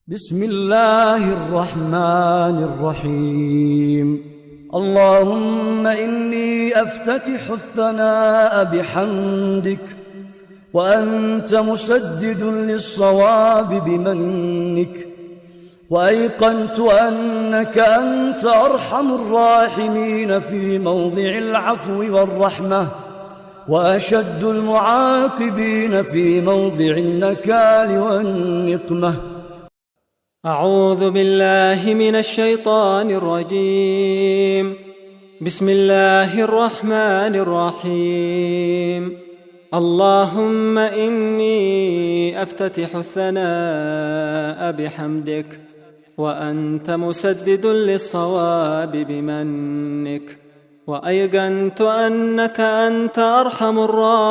بسم الله الرحمن الرحيم. اللهم إني أفتتح الثناء بحمدك، وأنت مسدد للصواب بمنك، وأيقنت أنك أنت أرحم الراحمين في موضع العفو والرحمة، وأشد المعاقبين في موضع النكال والنقمة. أعوذ بالله من الشيطان الرجيم. بسم الله الرحمن الرحيم. اللهم إني أفتتح الثناء بحمدك، وأنت مسدد للصواب بمنك، وأيقنت أنك أنت أرحم الراحمين